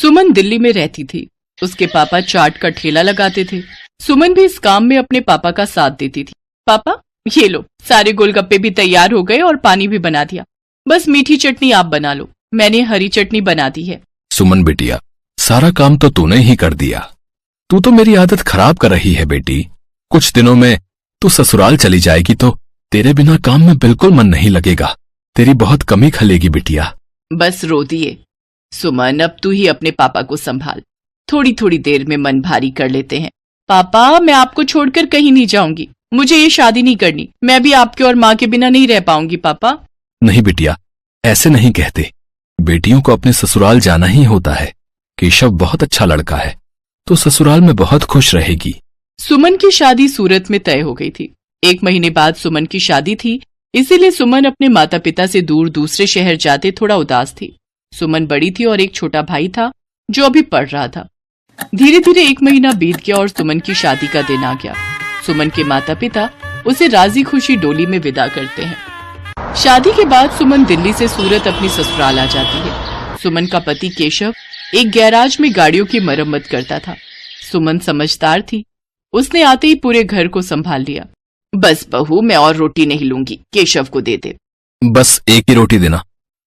सुमन दिल्ली में रहती थी। उसके पापा चाट का ठेला लगाते थे। सुमन भी इस काम में अपने पापा का साथ देती थी। पापा, ये लो, सारे गोलगप्पे भी तैयार हो गए और पानी भी बना दिया। बस मीठी चटनी आप बना लो, मैंने हरी चटनी बना दी है। सुमन बिटिया, सारा काम तो तूने ही कर दिया। तू तो मेरी आदत खराब कर रही है बेटी। कुछ दिनों में तू ससुराल चली जाएगी तो तेरे बिना काम में बिल्कुल मन नहीं लगेगा। तेरी बहुत कमी खलेगी बिटिया। बस रो दिए। सुमन, अब तू ही अपने पापा को संभाल। थोड़ी थोड़ी देर में मन भारी कर लेते हैं। पापा, मैं आपको छोड़कर कहीं नहीं जाऊंगी। मुझे ये शादी नहीं करनी। मैं भी आपके और माँ के बिना नहीं रह पाऊंगी। पापा नहीं बिटिया, ऐसे नहीं कहते। बेटियों को अपने ससुराल जाना ही होता है। केशव बहुत अच्छा लड़का है, तो ससुराल में बहुत खुश रहेगी। सुमन की शादी सूरत में तय हो गई थी। 1 महीने बाद सुमन की शादी थी, इसीलिए सुमन अपने माता पिता से दूर दूसरे शहर जाते थोड़ा उदास थी। सुमन बड़ी थी और एक छोटा भाई था जो अभी पढ़ रहा था। धीरे धीरे 1 महीना बीत गया और सुमन की शादी का दिन आ गया। सुमन के माता पिता उसे राजी खुशी डोली में विदा करते हैं। शादी के बाद सुमन दिल्ली से सूरत अपनी ससुराल आ जाती है। सुमन का पति केशव एक गैराज में गाड़ियों की मरम्मत करता था। सुमन समझदार थी, उसने आते ही पूरे घर को संभाल लिया। बस बहू, मैं और रोटी नहीं लूंगी, केशव को दे दे। बस एक ही रोटी देना,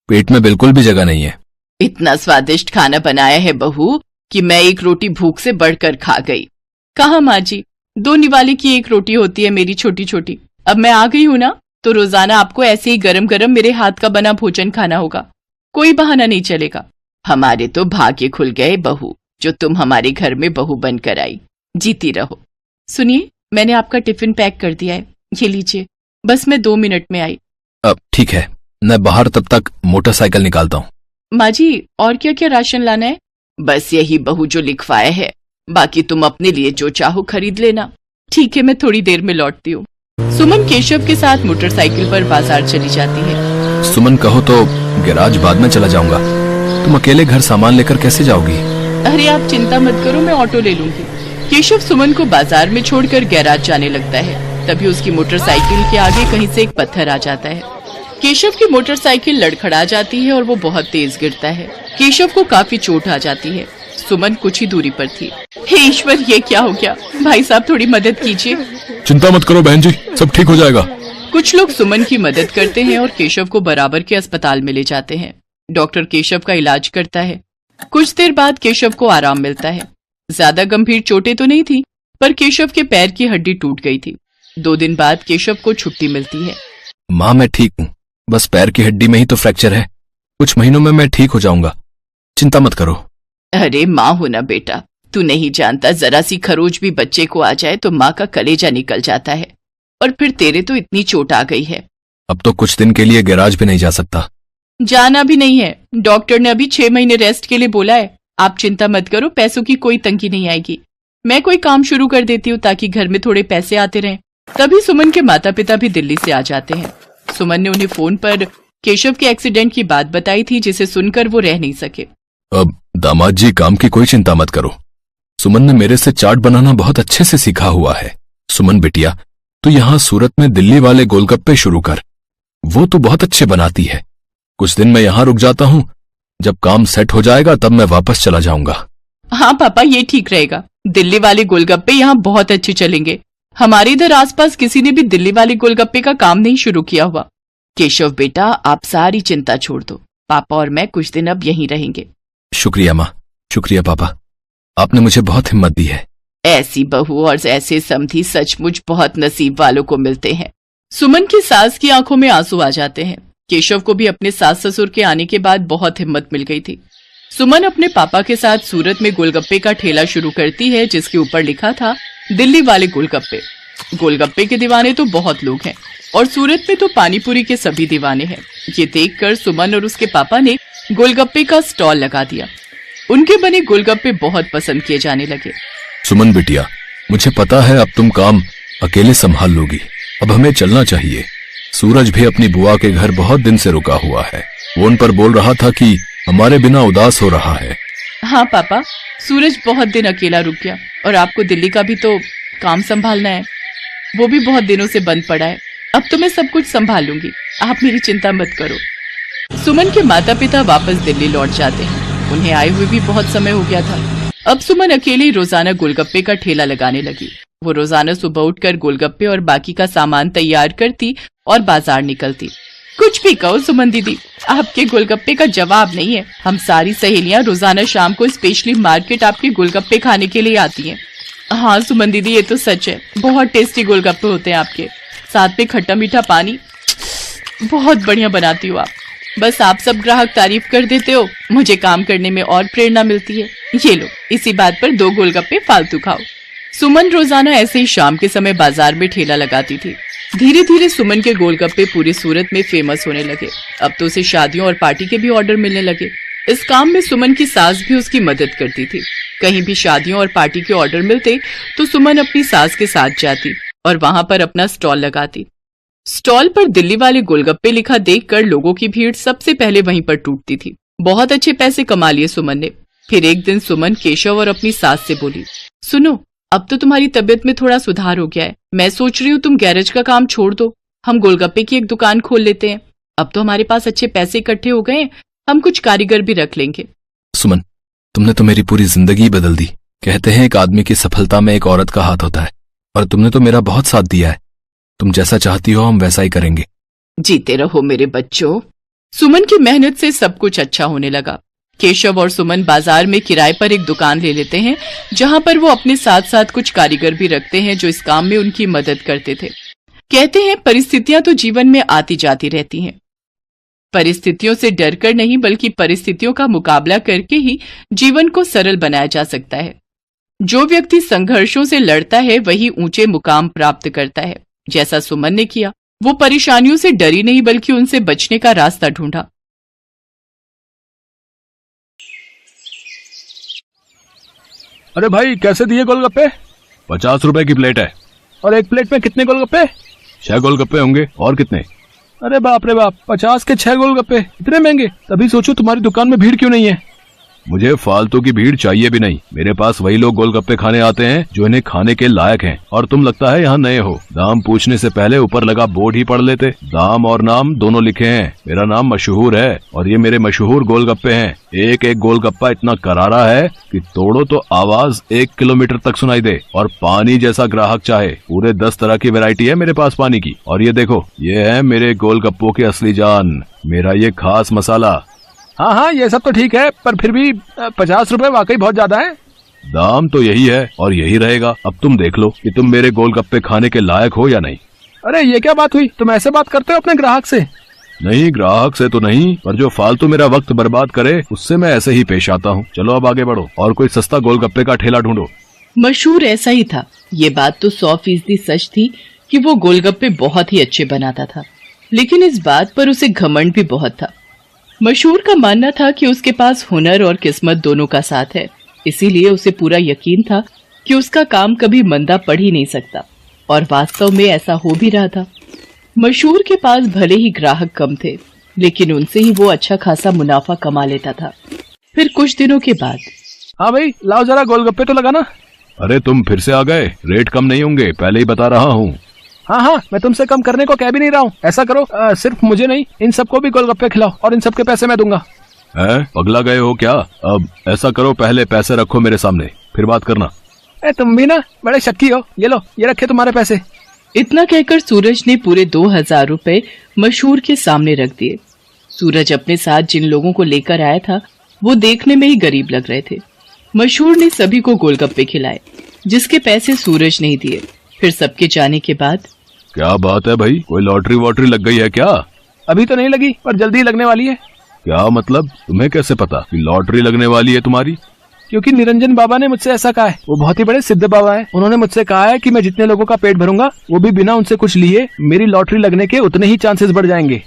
पेट में बिल्कुल भी जगह नहीं है। इतना स्वादिष्ट खाना बनाया है बहू कि मैं एक रोटी भूख से बढ़कर खा गई। कहा माँ जी, 2 निवाले की 1 रोटी होती है मेरी छोटी छोटी। अब मैं आ गई हूँ ना, तो रोजाना आपको ऐसे ही गरम गरम मेरे हाथ का बना भोजन खाना होगा। कोई बहाना नहीं चलेगा। हमारे तो भाग्य खुल गए बहू, जो तुम हमारे घर में बहू बनकर आई। जीती रहो। सुनिए, मैंने आपका टिफिन पैक कर दिया है, ये लीजिए। बस मैं 2 मिनट में आई। अब ठीक है, मैं बाहर तब तक मोटरसाइकिल निकालता हूँ। माँ जी, और क्या क्या राशन लाना है? बस यही बहू जो लिखवाया है, बाकी तुम अपने लिए जो चाहो खरीद लेना। ठीक है, मैं थोड़ी देर में लौटती हूँ। सुमन केशव के साथ मोटरसाइकिल पर बाजार चली जाती है। सुमन, कहो तो गैराज बाद में चला जाऊंगा। तुम अकेले घर सामान लेकर कैसे जाओगी? अरे आप चिंता मत करो, मैं ऑटो ले लूंगी। केशव सुमन को बाजार में छोड़कर गैराज जाने लगता है। तभी उसकी मोटरसाइकिल के आगे कहीं से एक पत्थर आ जाता है। केशव की मोटरसाइकिल लड़खड़ा जाती है और वो बहुत तेज गिरता है। केशव को काफी चोट आ जाती है। सुमन कुछ ही दूरी पर थी। हे ईश्वर, ये क्या हो गया? भाई साहब, थोड़ी मदद कीजिए। चिंता मत करो बहन जी, सब ठीक हो जाएगा। कुछ लोग सुमन की मदद करते हैं और केशव को बराबर के अस्पताल में ले जाते हैं। डॉक्टर केशव का इलाज करता है। कुछ देर बाद केशव को आराम मिलता है। ज्यादा गंभीर चोटें तो नहीं थी, पर केशव के पैर की हड्डी टूट गई थी। 2 दिन बाद केशव को छुट्टी मिलती है। माँ, मैं ठीक हूँ, बस पैर की हड्डी में ही तो फ्रैक्चर है। कुछ महीनों में मैं ठीक हो जाऊंगा, चिंता मत करो। अरे माँ हो ना बेटा, तू नहीं जानता, जरा सी खरोच भी बच्चे को आ जाए तो माँ का कलेजा निकल जाता है। और फिर तेरे तो इतनी चोट आ गई है। अब तो कुछ दिन के लिए गैराज भी नहीं जा सकता। जाना भी नहीं है, डॉक्टर ने अभी 6 महीने रेस्ट के लिए बोला है। आप चिंता मत करो, पैसों की कोई तंगी नहीं आएगी। मैं कोई काम शुरू कर देती हूँ ताकि घर में थोड़े पैसे आते रहें। तभी सुमन के माता पिता भी दिल्ली से आ जाते हैं। सुमन ने उन्हें फोन पर केशव के एक्सीडेंट की बात बताई थी, जिसे सुनकर वो रह नहीं सके। अब दामाद जी, काम की कोई चिंता मत करो। सुमन ने मेरे से चाट बनाना बहुत अच्छे से सीखा हुआ है। सुमन बिटिया, तू यहाँ सूरत में दिल्ली वाले गोलगप्पे शुरू कर, वो तो बहुत अच्छे बनाती है। कुछ दिन मैं यहाँ रुक जाता हूँ, जब काम सेट हो जाएगा तब मैं वापस चला जाऊंगा। हाँ पापा, ये ठीक रहेगा। दिल्ली वाले गोलगप्पे यहाँ बहुत अच्छे चलेंगे। हमारे इधर आसपास किसी ने भी दिल्ली वाले गोलगप्पे का काम नहीं शुरू किया हुआ। केशव बेटा, आप सारी चिंता छोड़ दो, पापा और मैं कुछ दिन अब यहीं रहेंगे। शुक्रिया माँ, शुक्रिया पापा, आपने मुझे बहुत हिम्मत दी है। ऐसी बहू और ऐसे समधी सचमुच बहुत नसीब वालों को मिलते हैं। सुमन की सास की आंखों में आंसू आ जाते हैं। केशव को भी अपने सास ससुर के आने के बाद बहुत हिम्मत मिल गई थी। सुमन अपने पापा के साथ सूरत में गोलगप्पे का ठेला शुरू करती है, जिसके ऊपर लिखा था दिल्ली वाले गोलगप्पे। गोलगप्पे के दीवाने तो बहुत लोग हैं और सूरत में तो पानीपुरी के सभी दीवाने हैं। ये देखकर सुमन और उसके पापा ने गोलगप्पे का स्टॉल लगा दिया। उनके बने गोलगप्पे बहुत पसंद किए जाने लगे। सुमन बिटिया, मुझे पता है अब तुम काम अकेले संभाल लोगी। अब हमें चलना चाहिए। सूरज भी अपनी बुआ के घर बहुत दिन से रुका हुआ है। वो उन पर बोल रहा था कि हमारे बिना उदास हो रहा है। हाँ पापा, सूरज बहुत दिन अकेला रुक गया और आपको दिल्ली का भी तो काम संभालना है। वो भी बहुत दिनों से बंद पड़ा है। अब तो मैं सब कुछ संभाल लूंगी, आप मेरी चिंता मत करो। सुमन के माता पिता वापस दिल्ली लौट जाते हैं। उन्हें आए हुए भी बहुत समय हो गया था। अब सुमन अकेली रोजाना गोलगप्पे का ठेला लगाने लगी। वो रोजाना सुबह उठकर गोलगप्पे और बाकी का सामान तैयार करती और बाजार निकलती। कुछ भी कहो सुमन दीदी, आपके गोलगप्पे का जवाब नहीं है। हम सारी सहेलियां रोजाना शाम को स्पेशली मार्केट आपके गोलगप्पे खाने के लिए आती हैं। हाँ सुमन दीदी, ये तो सच है, बहुत टेस्टी गोलगप्पे होते हैं आपके, साथ में खट्टा मीठा पानी, बहुत बढ़िया बनाती हो आप। बस आप सब ग्राहक तारीफ कर देते हो, मुझे काम करने में और प्रेरणा मिलती है। ये लो, इसी बात पर 2 गोलगप्पे फालतू खाओ। सुमन रोजाना ऐसे ही शाम के समय बाजार में ठेला लगाती थी। धीरे धीरे सुमन के गोलगप्पे पूरी सूरत में फेमस होने लगे। अब तो उसे शादियों और पार्टी के भी ऑर्डर मिलने लगे। इस काम में सुमन की सास भी उसकी मदद करती थी। कहीं भी शादियों और पार्टी के ऑर्डर मिलते तो सुमन अपनी सास के साथ जाती और वहां पर अपना स्टॉल लगाती। स्टॉल पर दिल्ली वाले गोलगप्पे लिखा देखकर लोगों की भीड़ सबसे पहले वहीं पर टूटती थी। बहुत अच्छे पैसे कमा लिए सुमन ने। फिर एक दिन सुमन केशव और अपनी सास से बोली, सुनो, अब तो तुम्हारी तबीयत में थोड़ा सुधार हो गया है। मैं सोच रही हूँ तुम गैरेज का काम छोड़ दो, हम गोलगप्पे की एक दुकान खोल लेते हैं। अब तो हमारे पास अच्छे पैसे इकट्ठे हो गए हैं, हम कुछ कारीगर भी रख लेंगे। सुमन, तुमने तो मेरी पूरी जिंदगी बदल दी। कहते हैं एक आदमी की सफलता में एक औरत का हाथ होता है, और तुमने तो मेरा बहुत साथ दिया है। तुम जैसा चाहती हो हम वैसा ही करेंगे। जीते रहो मेरे बच्चों। सुमन की मेहनत से सब कुछ अच्छा होने लगा। केशव और सुमन बाजार में किराए पर एक दुकान ले लेते हैं, जहां पर वो अपने साथ साथ कुछ कारीगर भी रखते हैं जो इस काम में उनकी मदद करते थे। कहते हैं परिस्थितियां तो जीवन में आती जाती रहती हैं। परिस्थितियों से डरकर नहीं, बल्कि परिस्थितियों का मुकाबला करके ही जीवन को सरल बनाया जा सकता है। जो व्यक्ति संघर्षों से लड़ता है वही ऊंचे मुकाम प्राप्त करता है। जैसा सुमन ने किया, वो परेशानियों से डरी नहीं बल्कि उनसे बचने का रास्ता ढूंढा। अरे भाई, कैसे दिए गोलगप्पे? 50 रुपए की प्लेट है। और एक प्लेट में कितने गोलगप्पे? 6 गोलगप्पे होंगे। और कितने? अरे बाप रे बाप, 50 के 6 गोलगप्पे, इतने महंगे। तभी सोचो तुम्हारी दुकान में भीड़ क्यों नहीं है। मुझे फालतू की भीड़ चाहिए भी नहीं। मेरे पास वही लोग गोलगप्पे खाने आते हैं जो इन्हें खाने के लायक हैं। और तुम लगता है यहाँ नए हो। दाम पूछने से पहले ऊपर लगा बोर्ड ही पढ़ लेते। दाम और नाम दोनों लिखे हैं। मेरा नाम मशहूर है और ये मेरे मशहूर गोलगप्पे हैं। एक एक गोलगप्पा इतना करारा है कि तोड़ो तो आवाज 1 किलोमीटर तक सुनाई दे। और पानी जैसा ग्राहक चाहे, पूरे 10 तरह की वैरायटी है मेरे पास पानी की। और ये देखो, ये है मेरे गोलगप्पों की असली जान, मेरा ये खास मसाला। हाँ हाँ, ये सब तो ठीक है, पर फिर भी 50 रुपए वाकई बहुत ज्यादा है। दाम तो यही है और यही रहेगा। अब तुम देख लो कि तुम मेरे गोलगप्पे खाने के लायक हो या नहीं। अरे ये क्या बात हुई, तुम ऐसे बात करते हो अपने ग्राहक से? नहीं, ग्राहक से तो नहीं, पर जो फालतू मेरा वक्त बर्बाद करे उससे मैं ऐसे ही पेश आता हूँ। चलो अब आगे बढ़ो और कोई सस्ता गोलगप्पे का ठेला ढूंढो। मशहूर ऐसा ही था। ये बात तो 100% सच थी कि वो गोलगप्पे बहुत ही अच्छे बनाता था, लेकिन इस बात पर उसे घमंड भी बहुत था। मशहूर का मानना था कि उसके पास हुनर और किस्मत दोनों का साथ है, इसीलिए उसे पूरा यकीन था कि उसका काम कभी मंदा पड़ ही नहीं सकता। और वास्तव में ऐसा हो भी रहा था। मशहूर के पास भले ही ग्राहक कम थे, लेकिन उनसे ही वो अच्छा खासा मुनाफा कमा लेता था। फिर कुछ दिनों के बाद, हाँ भाई, लाओ जरा गोलगप्पे तो लगाना। अरे तुम फिर से आ गए। रेट कम नहीं होंगे, पहले ही बता रहा हूँ। हाँ हाँ, मैं तुमसे कम करने को कह भी नहीं रहा हूँ। ऐसा करो, सिर्फ मुझे नहीं, इन सबको भी गोलगप्पे खिलाओ और इन सबके पैसे मैं दूंगा। है, पगला गए हो क्या? अब ऐसा करो, पहले पैसे रखो मेरे सामने, फिर बात करना। तुम भी ना बड़े शक्की हो। ये लो, ये रखे तुम्हारे पैसे। इतना कहकर सूरज ने पूरे 2000 रुपए मशहूर के सामने रख दिए। सूरज अपने साथ जिन लोगों को लेकर आया था वो देखने में ही गरीब लग रहे थे। मशहूर ने सभी को गोलगप्पे खिलाए, जिसके पैसे सूरज नहीं दिए। फिर सबके जाने के बाद, क्या बात है भाई, कोई लॉटरी वॉटरी लग गई है क्या? अभी तो नहीं लगी, पर जल्दी लगने वाली है। क्या मतलब? तुम्हें कैसे पता कि लॉटरी लगने वाली है तुम्हारी? क्योंकि निरंजन बाबा ने मुझसे ऐसा कहा है। वो बहुत ही बड़े सिद्ध बाबा हैं। उन्होंने मुझसे कहा है कि मैं जितने लोगों का पेट भरूंगा, वो भी बिना उनसे कुछ लिए, मेरी लॉटरी लगने के उतने ही चांसेस बढ़ जाएंगे।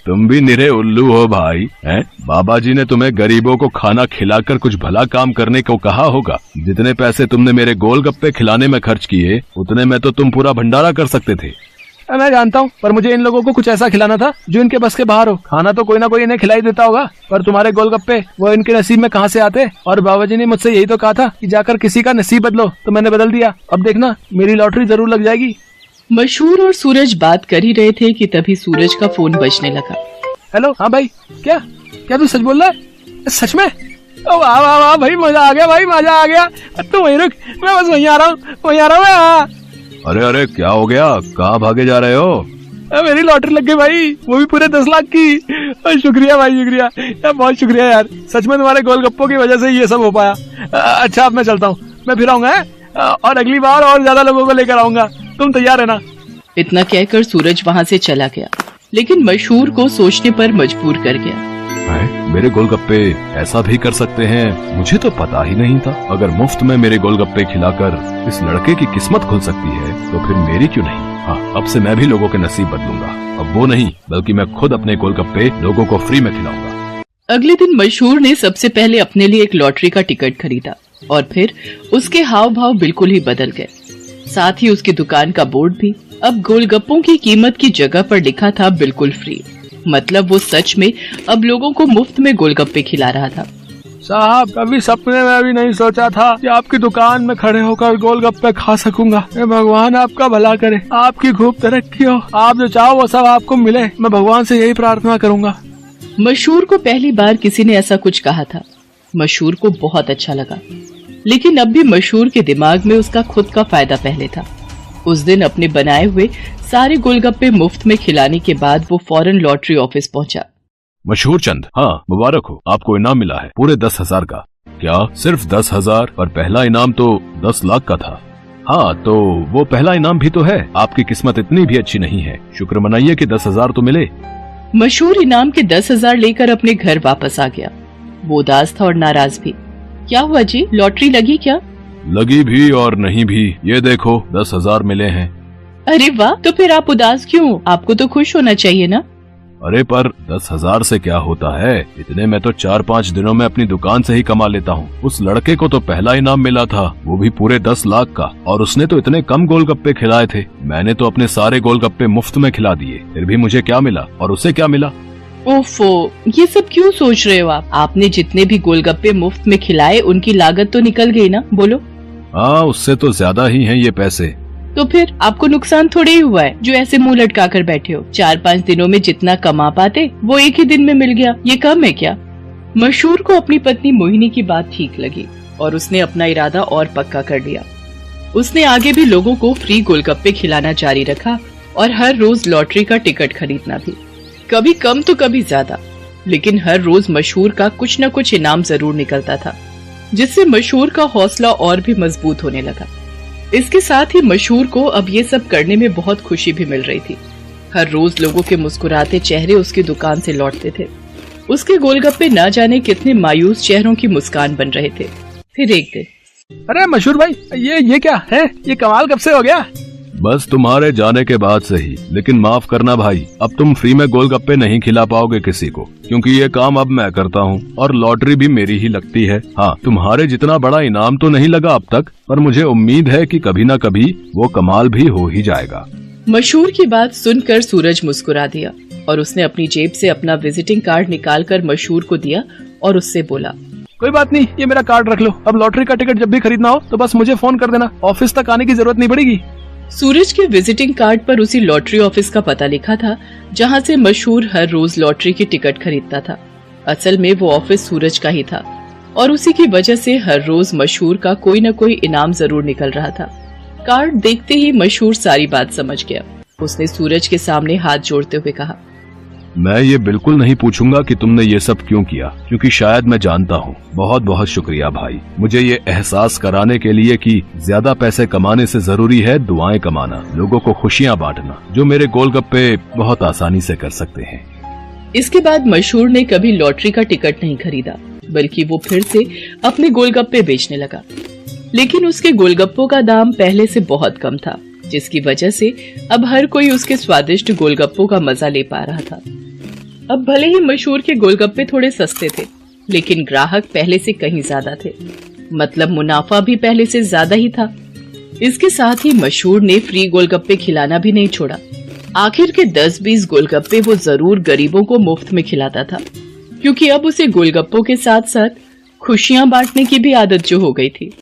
तुम भी निरे उल्लू हो भाई, हैं? बाबा जी ने तुम्हें गरीबों को खाना खिलाकर कुछ भला काम करने को कहा होगा। जितने पैसे तुमने मेरे गोलगप्पे खिलाने में खर्च किए, उतने में तो तुम पूरा भंडारा कर सकते थे। मैं जानता हूँ, पर मुझे इन लोगों को कुछ ऐसा खिलाना था जो इनके बस के बाहर हो। खाना तो कोई ना कोई इन्हें खिलाई देता होगा, पर तुम्हारे गोलगप्पे वो इनके नसीब में कहाँ से आते? और बाबा जी ने मुझसे यही तो कहा था कि जाकर किसी का नसीब बदलो, तो मैंने बदल दिया। अब देखना, मेरी लॉटरी जरूर लग जाएगी। मशहूर और सूरज बात कर ही रहे थे कि तभी सूरज का फोन बजने लगा। हेलो, हाँ भाई, क्या तू सच बोल रहा है? सच में? ओ वाह वाह वाह भाई, मजा आ गया भाई, मजा आ गया। तू वहीं रुक, मैं बस वहीं आ रहा हूँ मैं। अरे अरे क्या हो गया, कहाँ भागे जा रहे हो? मेरी लॉटरी लग गई भाई, वो भी पूरे 10 लाख की। शुक्रिया भाई, शुक्रिया यार, बहुत शुक्रिया यार, सच में तुम्हारे गोलगप्पों की वजह से ये सब हो पाया। अच्छा अब मैं चलता हूँ, मैं फिर आऊंगा और अगली बार और ज्यादा लोगों को लेकर आऊंगा, तुम तैयार है ना? इतना कहकर सूरज वहाँ से चला गया, लेकिन मशहूर को सोचने पर मजबूर कर गया। मेरे गोलगप्पे ऐसा भी कर सकते हैं, मुझे तो पता ही नहीं था। अगर मुफ्त में मेरे गोलगप्पे खिलाकर इस लड़के की किस्मत खुल सकती है तो फिर मेरी क्यों नहीं? हाँ, अब से मैं भी लोगों के नसीब बदलूंगा। अब वो नहीं, बल्कि मैं खुद अपने गोलगप्पे लोगों को फ्री में खिलाऊंगा। अगले दिन मशहूर ने सबसे पहले अपने लिए एक लॉटरी का टिकट खरीदा और फिर उसके हाव भाव बिल्कुल ही बदल गए। साथ ही उसकी दुकान का बोर्ड भी अब गोलगप्पों की कीमत की जगह पर लिखा था बिल्कुल फ्री। मतलब वो सच में अब लोगों को मुफ्त में गोलगप्पे खिला रहा था। साहब, कभी सपने में भी नहीं सोचा था कि आपकी दुकान में खड़े होकर गोलगप्पे खा सकूंगा। भगवान आपका भला करे, आपकी खूब तरक्की हो, आप जो चाहो वो सब आपको मिले, मैं भगवान से यही प्रार्थना करूंगा। मशहूर को पहली बार किसी ने ऐसा कुछ कहा था। मशहूर को बहुत अच्छा लगा, लेकिन अब भी मशहूर के दिमाग में उसका खुद का फायदा पहले था। उस दिन अपने बनाए हुए सारे गोलगप्पे मुफ्त में खिलाने के बाद वो फौरन लॉटरी ऑफिस पहुंचा। मशहूर चंद, हाँ मुबारक हो, आपको इनाम मिला है पूरे 10,000 का। क्या सिर्फ 10,000? और पहला इनाम तो 10 लाख का था। हाँ तो वो पहला इनाम भी तो है। आपकी किस्मत इतनी भी अच्छी नहीं है, शुक्र मनाइए कि 10,000 तो मिले। मशहूर इनाम के 10,000 लेकर अपने घर वापस आ गया। वो उदास था और नाराज भी। क्या हुआ जी, लॉटरी लगी क्या? लगी भी और नहीं भी, ये देखो 10,000 मिले हैं। अरे वाह, तो फिर आप उदास क्यों? आपको तो खुश होना चाहिए ना। अरे पर 10,000 से क्या होता है, इतने में तो 4-5 दिनों में अपनी दुकान से ही कमा लेता हूँ। उस लड़के को तो पहला इनाम मिला था, वो भी पूरे 10 लाख का, और उसने तो इतने कम गोलगप्पे खिलाए थे। मैंने तो अपने सारे गोलगप्पे मुफ्त में खिला दिए, फिर भी मुझे क्या मिला और उसे क्या मिला? ओफो, ये सब क्यों सोच रहे हो आप? आपने जितने भी गोलगप्पे मुफ्त में खिलाए उनकी लागत तो निकल गई ना, बोलो। हाँ, उससे तो ज्यादा ही हैं ये पैसे। तो फिर आपको नुकसान थोड़े ही हुआ है जो ऐसे मुंह लटका कर बैठे हो। 4-5 दिनों में जितना कमा पाते वो एक ही दिन में मिल गया, ये कम है क्या? मशहूर को अपनी पत्नी मोहिनी की बात ठीक लगी और उसने अपना इरादा और पक्का कर लिया। उसने आगे भी लोगों को फ्री गोलगप्पे खिलाना जारी रखा और हर रोज लॉटरी का टिकट खरीदना भी, कभी कम तो कभी ज्यादा, लेकिन हर रोज मशहूर का कुछ न कुछ इनाम जरूर निकलता था, जिससे मशहूर का हौसला और भी मजबूत होने लगा। इसके साथ ही मशहूर को अब ये सब करने में बहुत खुशी भी मिल रही थी। हर रोज लोगों के मुस्कुराते चेहरे उसकी दुकान से लौटते थे। उसके गोलगप्पे न जाने कितने मायूस चेहरों की मुस्कान बन रहे थे। फिर एक दिन, अरे मशहूर भाई, ये क्या है? ये कमाल कब से हो गया? बस तुम्हारे जाने के बाद से ही। लेकिन माफ करना भाई, अब तुम फ्री में गोलगप्पे नहीं खिला पाओगे किसी को, क्योंकि ये काम अब मैं करता हूँ और लॉटरी भी मेरी ही लगती है। हाँ, तुम्हारे जितना बड़ा इनाम तो नहीं लगा अब तक, पर मुझे उम्मीद है कि कभी न कभी वो कमाल भी हो ही जाएगा। मशहूर की बात सुनकर सूरज मुस्कुरा दिया और उसने अपनी जेब से अपना विजिटिंग कार्ड निकालकर मशहूर को दिया और उससे बोला, कोई बात नहीं, ये मेरा कार्ड रख लो। अब लॉटरी का टिकट जब भी खरीदना हो तो बस मुझे फोन कर देना, ऑफिस तक आने की जरूरत नहीं पड़ेगी। सूरज के विजिटिंग कार्ड पर उसी लॉटरी ऑफिस का पता लिखा था जहां से मशहूर हर रोज लॉटरी की टिकट खरीदता था। असल में वो ऑफिस सूरज का ही था और उसी की वजह से हर रोज मशहूर का कोई न कोई इनाम जरूर निकल रहा था। कार्ड देखते ही मशहूर सारी बात समझ गया। उसने सूरज के सामने हाथ जोड़ते हुए कहा, मैं ये बिल्कुल नहीं पूछूंगा कि तुमने ये सब क्यों किया, क्योंकि शायद मैं जानता हूँ। बहुत बहुत शुक्रिया भाई, मुझे ये एहसास कराने के लिए कि ज्यादा पैसे कमाने से जरूरी है दुआएं कमाना, लोगों को खुशियाँ बांटना, जो मेरे गोलगप्पे बहुत आसानी से कर सकते हैं। इसके बाद मशहूर ने कभी लॉटरी का टिकट नहीं खरीदा, बल्कि वो फिर से अपने गोलगप्पे बेचने लगा। लेकिन उसके गोलगप्पों का दाम पहले से बहुत कम था, जिसकी वजह से अब हर कोई उसके स्वादिष्ट गोलगप्पों का मजा ले पा रहा था। अब भले ही मशहूर के गोलगप्पे थोड़े सस्ते थे, लेकिन ग्राहक पहले से कहीं ज्यादा थे। मतलब मुनाफा भी पहले से ज्यादा ही था। इसके साथ ही मशहूर ने फ्री गोलगप्पे खिलाना भी नहीं छोड़ा। आखिर के 10-20 गोलगप्पे वो जरूर गरीबों को मुफ्त में खिलाता था, क्योंकि अब उसे गोलगप्पों के साथ साथ खुशियां बांटने की भी आदत जो हो गई थी।